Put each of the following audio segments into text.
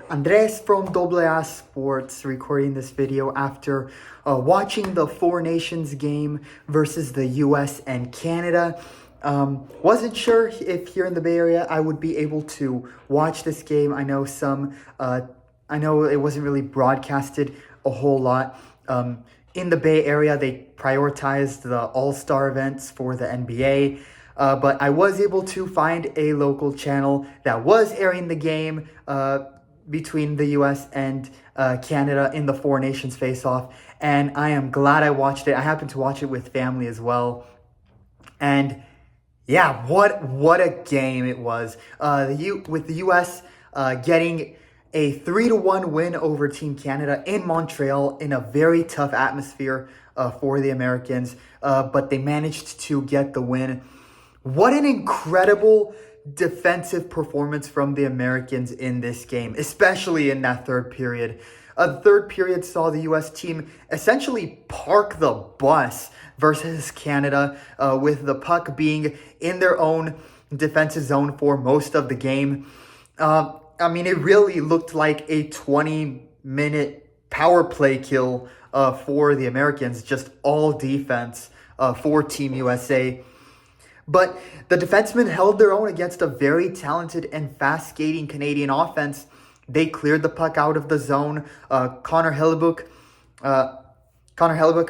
Andres from AA Sports recording this video after watching the Four Nations game versus the US and Canada. Wasn't sure if here in the Bay Area I would be able to watch this game. I know it wasn't really broadcasted a whole lot. In the Bay Area, they prioritized the All-Star events for the NBA. But I was able to find a local channel that was airing the game between the US and Canada in the Four Nations Faceoff. And I am glad I watched it. I happened to watch it with family as well. And yeah, what a game it was. With the US getting a 3-1 win over Team Canada in Montreal in a very tough atmosphere for the Americans. But they managed to get the win. What an incredible defensive performance from the Americans in this game, especially in that third period. The third period saw the U.S. team essentially park the bus versus Canada, with the puck being in their own defensive zone for most of the game. It really looked like a 20-minute power play kill for the Americans, just all defense for Team USA. But the defensemen held their own against a very talented and fast-skating Canadian offense. They cleared the puck out of the zone. Connor Hellebuyck,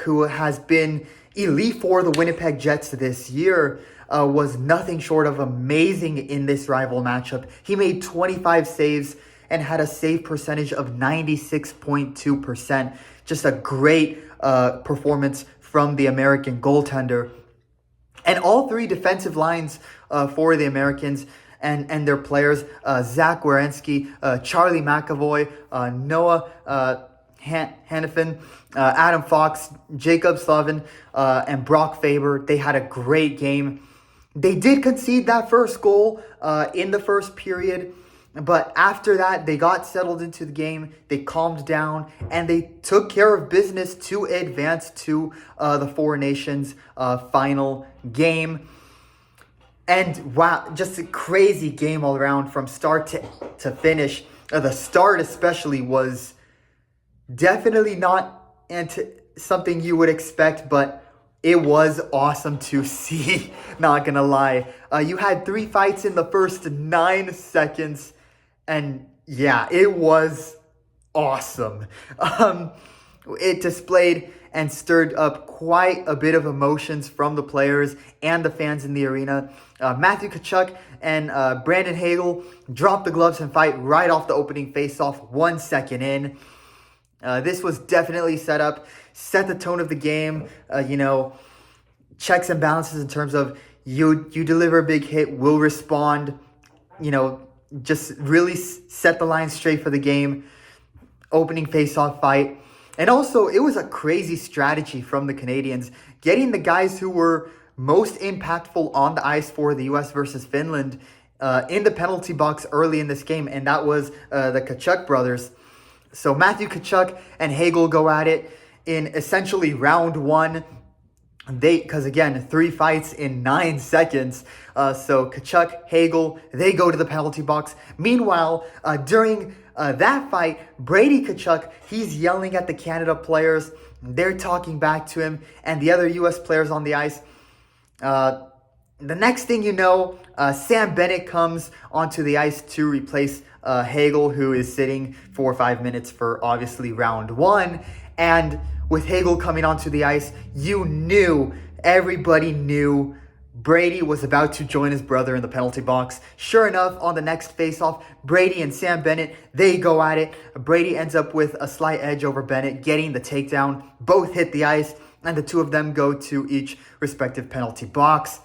who has been elite for the Winnipeg Jets this year, was nothing short of amazing in this rival matchup. He made 25 saves and had a save percentage of 96.2%. Just a great performance from the American goaltender. And all three defensive lines for the Americans and their players, Zach Werenski, Charlie McAvoy, Noah Hannafin, Adam Fox, Jacob Slavin, and Brock Faber, they had a great game. They did concede that first goal in the first period, but after that, they got settled into the game, they calmed down, and they took care of business to advance to the Four Nations final game. And wow, just a crazy game all around from start to finish. The start especially was definitely not something you would expect, but it was awesome to see, not gonna lie. You had 3 fights in the first 9 seconds. And yeah, it was awesome. It displayed and stirred up quite a bit of emotions from the players and the fans in the arena. Matthew Tkachuk and Brandon Hagel dropped the gloves and fight right off the opening faceoff 1 second in. This was definitely set the tone of the game. Checks and balances in terms of you deliver a big hit, we'll respond, just really set the line straight for the game. Opening face-off fight. And also, it was a crazy strategy from the Canadians, getting the guys who were most impactful on the ice for the U.S. versus Finland in the penalty box early in this game, and that was the Tkachuk brothers. So Matthew Tkachuk and Hagel go at it in essentially round one. Because again, 3 fights in 9 seconds. So Tkachuk, Hagel, they go to the penalty box. Meanwhile, during that fight, Brady Tkachuk, he's yelling at the Canada players. They're talking back to him and the other U.S. players on the ice. The next thing you know, Sam Bennett comes onto the ice to replace Hagel, who is sitting 4 or 5 minutes for obviously round one. And with Hagel coming onto the ice, everybody knew Brady was about to join his brother in the penalty box. Sure enough, on the next faceoff, Brady and Sam Bennett, they go at it. Brady ends up with a slight edge over Bennett, getting the takedown. Both hit the ice, and the two of them go to each respective penalty box.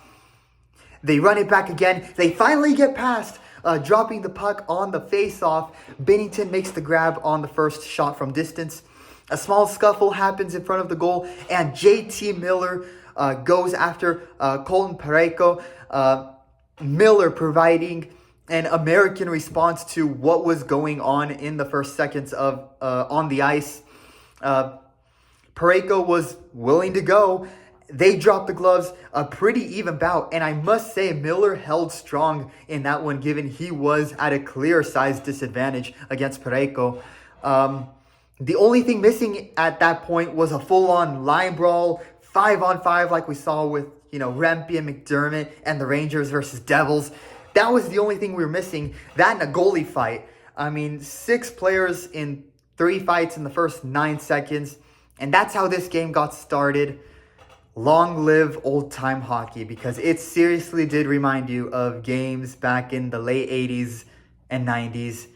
They run it back again. They finally get past, dropping the puck on the faceoff. Binnington makes the grab on the first shot from distance. A small scuffle happens in front of the goal, and JT Miller goes after Colton Parayko. Miller providing an American response to what was going on in the first seconds of on the ice. Parayko was willing to go. They dropped the gloves, a pretty even bout. And I must say, Miller held strong in that one, given he was at a clear size disadvantage against Pareko. The only thing missing at that point was a full-on line brawl, 5-on-5 like we saw with, Rempe and McDermott and the Rangers versus Devils. That was the only thing we were missing. That and a goalie fight. 6 players in 3 fights in the first 9 seconds. And that's how this game got started. Long live old-time hockey, because it seriously did remind you of games back in the late 80s and 90s.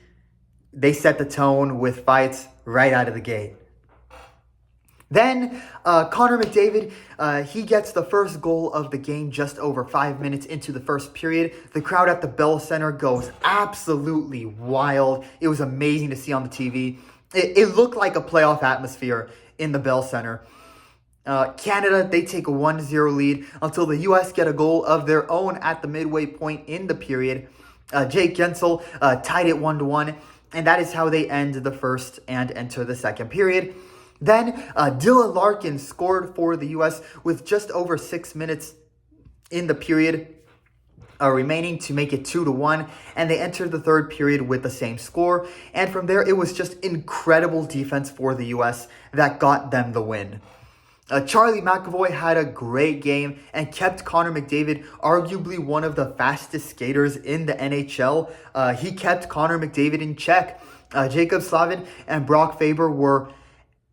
They set the tone with fights right out of the gate. Then Connor McDavid, he gets the first goal of the game just over 5 minutes into the first period. The crowd at the Bell Center goes absolutely wild. It was amazing to see on the TV. It looked like a playoff atmosphere in the Bell Center. Canada, they take a 1-0 lead until the U.S. get a goal of their own at the midway point in the period. Jake Gensel tied it 1-1, and that is how they end the first and enter the second period. Then Dylan Larkin scored for the U.S. with just over 6 minutes in the period remaining to make it 2-1, and they entered the third period with the same score. And from there, it was just incredible defense for the U.S. that got them the win. Charlie McAvoy had a great game and kept Connor McDavid, arguably one of the fastest skaters in the NHL. He kept Connor McDavid in check. Jacob Slavin and Brock Faber were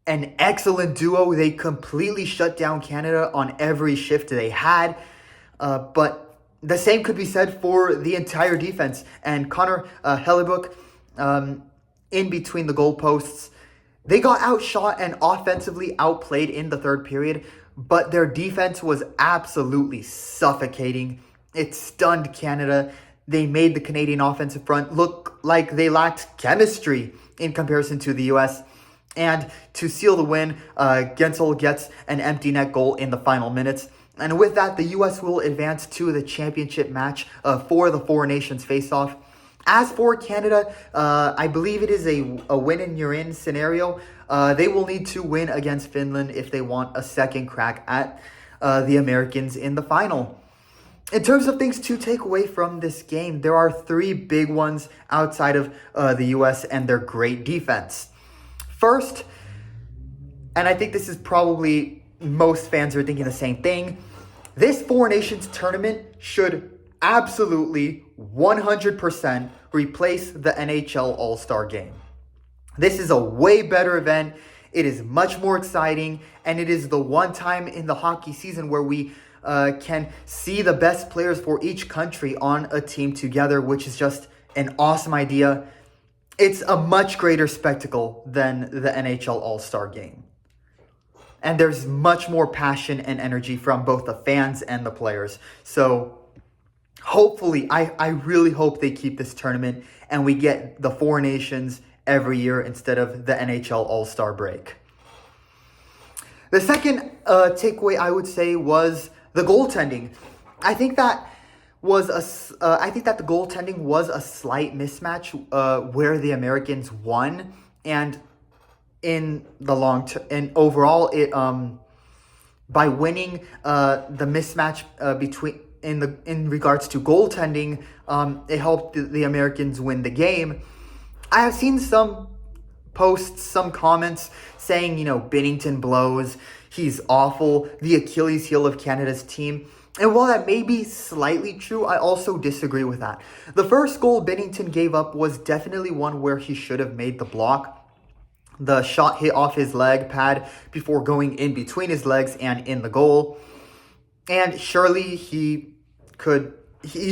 an excellent duo. They completely shut down Canada on every shift they had. But the same could be said for the entire defense. And Connor Hellebuyck, in between the goalposts, they got outshot and offensively outplayed in the third period, but their defense was absolutely suffocating. It stunned Canada. They made the Canadian offensive front look like they lacked chemistry in comparison to the U.S. And to seal the win, Gensel gets an empty net goal in the final minutes. And with that, the U.S. will advance to the championship match for the Four Nations Faceoff. As for Canada, I believe it is a win and you're in scenario. They will need to win against Finland if they want a second crack at the Americans in the final. In terms of things to take away from this game, there are 3 big ones outside of the U.S. and their great defense. First, and I think this is probably most fans are thinking the same thing, this Four Nations tournament should absolutely 100% replace the NHL All-Star Game. This is a way better event. It is much more exciting, and it is the one time in the hockey season where we can see the best players for each country on a team together, which is just an awesome idea. It's a much greater spectacle than the NHL All-Star Game. And there's much more passion and energy from both the fans and the players. So hopefully, I really hope they keep this tournament and we get the Four Nations every year instead of the NHL All-Star break. The second takeaway I would say was the goaltending. I think that the goaltending was a slight mismatch where the Americans won, and in the long term, and overall, it by winning the mismatch in regards to goaltending, it helped the Americans win the game. I have seen some posts, some comments saying, Binnington blows, he's awful, the Achilles heel of Canada's team. And while that may be slightly true, I also disagree with that. The first goal Binnington gave up was definitely one where he should have made the block. The shot hit off his leg pad before going in between his legs and in the goal. And surely he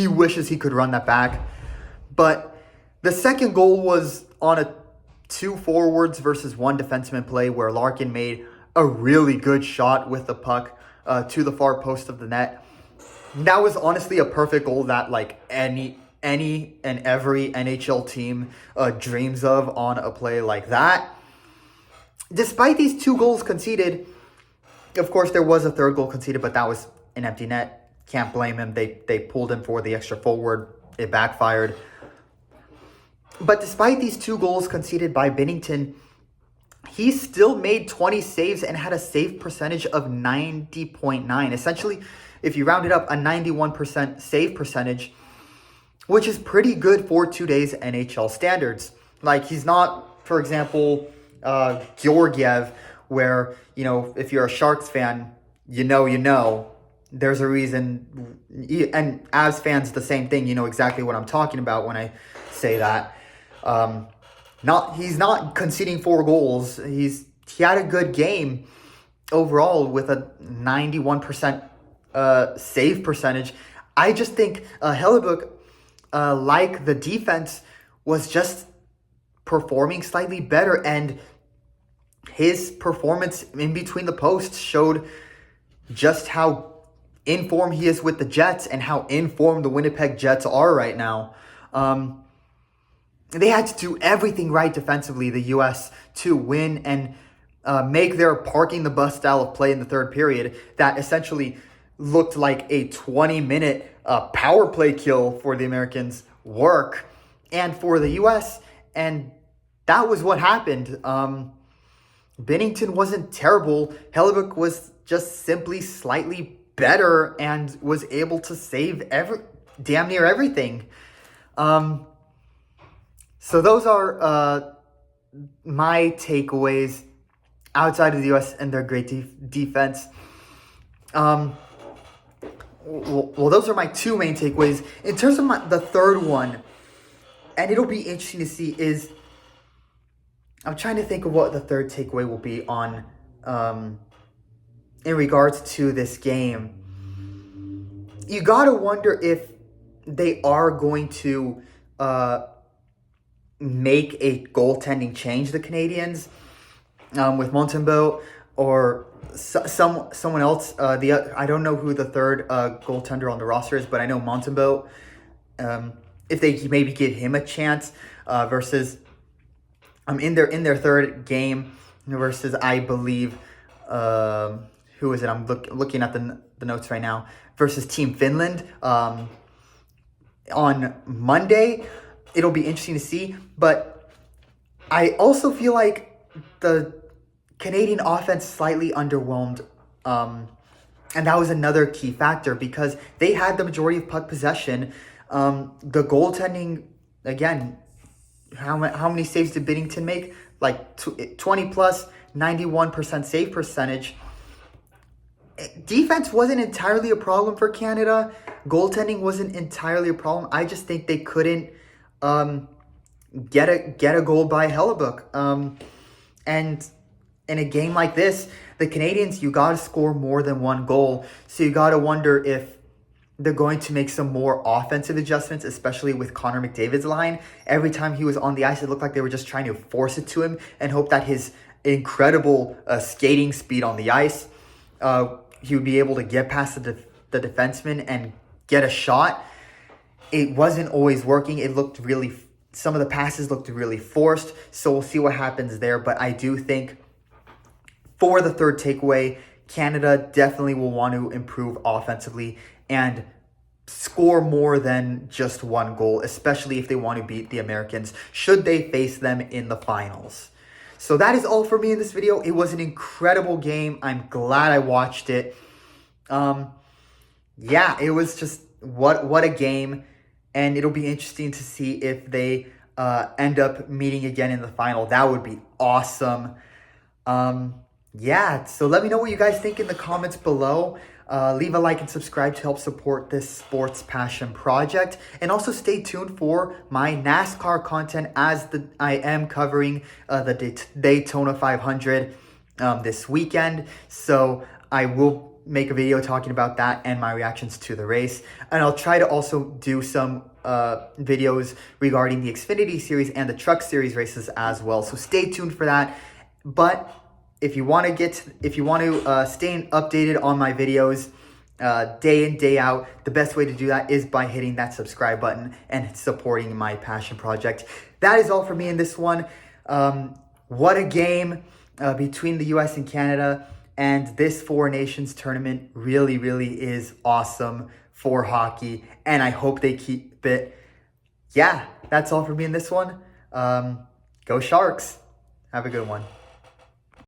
wishes he could run that back. But the second goal was on a 2 forwards versus 1 defenseman play where Larkin made a really good shot with the puck to the far post of the net. That was honestly a perfect goal that any and every NHL team dreams of on a play like that. Despite these 2 goals conceded, of course there was a third goal conceded, but that was an empty net. Can't blame him. They pulled him for the extra forward. It backfired. But despite these 2 goals conceded by Binnington, he still made 20 saves and had a save percentage of 90.9. Essentially, if you round it up, a 91% save percentage, which is pretty good for today's NHL standards. Like, he's not, for example, Georgiev, where, you know, if you're a Sharks fan, you know, there's a reason, and as fans, the same thing, you know exactly what I'm talking about when I say that. He's not conceding 4 goals. He had a good game overall with a 91% save percentage. I just think Hellebuyck, like the defense, was just performing slightly better, and his performance in between the posts showed just how in form he is with the Jets and how in form the Winnipeg Jets are right now. They had to do everything right defensively, the U.S., to win and make their parking the bus style of play in the third period that essentially looked like a 20-minute power play kill for the Americans work and for the U.S., and that was what happened. Binnington wasn't terrible. Hellebuyck was just simply slightly better and was able to save damn near everything. So those are my takeaways outside of the U.S. and their great defense. Well, those are my 2 main takeaways. In terms of the third one, and it'll be interesting to see, is I'm trying to think of what the third takeaway will be on in regards to this game. You gotta wonder if they are going to make a goaltending change, the Canadians, with Montembeault or someone else. I don't know who the third goaltender on the roster is, but I know Montembeault. If they maybe give him a chance versus in their third game versus, I believe, who is it? I'm looking at the notes right now, versus Team Finland on Monday. It'll be interesting to see, but I also feel like the Canadian offense slightly underwhelmed, and that was another key factor because they had the majority of puck possession. The goaltending, again, how many saves did Binnington make? Like 20 plus, 91% save percentage. Defense wasn't entirely a problem for Canada. Goaltending wasn't entirely a problem. I just think they couldn't get a goal by Hellebuyck. And in a game like this, the Canadians, you got to score more than 1 goal. So you got to wonder if they're going to make some more offensive adjustments, especially with Connor McDavid's line. Every time he was on the ice, it looked like they were just trying to force it to him and hope that his incredible skating speed on the ice, he would be able to get past the defenseman and get a shot. It wasn't always working. Some of the passes looked really forced. So we'll see what happens there. But I do think for the third takeaway, Canada definitely will want to improve offensively and score more than just 1 goal, especially if they want to beat the Americans, should they face them in the finals. So that is all for me in this video. It was an incredible game. I'm glad I watched it. Yeah, it was just what a game. And it'll be interesting to see if they end up meeting again in the final. That would be awesome. Yeah, so let me know what you guys think in the comments below. Leave a like and subscribe to help support this sports passion project. And also stay tuned for my NASCAR content as I am covering the Daytona 500 this weekend. So I will make a video talking about that and my reactions to the race. And I'll try to also do some videos regarding the Xfinity Series and the Truck Series races as well. So stay tuned for that. But if you want to stay updated on my videos day in, day out, the best way to do that is by hitting that subscribe button and supporting my passion project. That is all for me in this one. What a game between the U.S. and Canada. And this 4 Nations tournament really, really is awesome for hockey. And I hope they keep it. Yeah, that's all for me in this one. Go Sharks. Have a good one.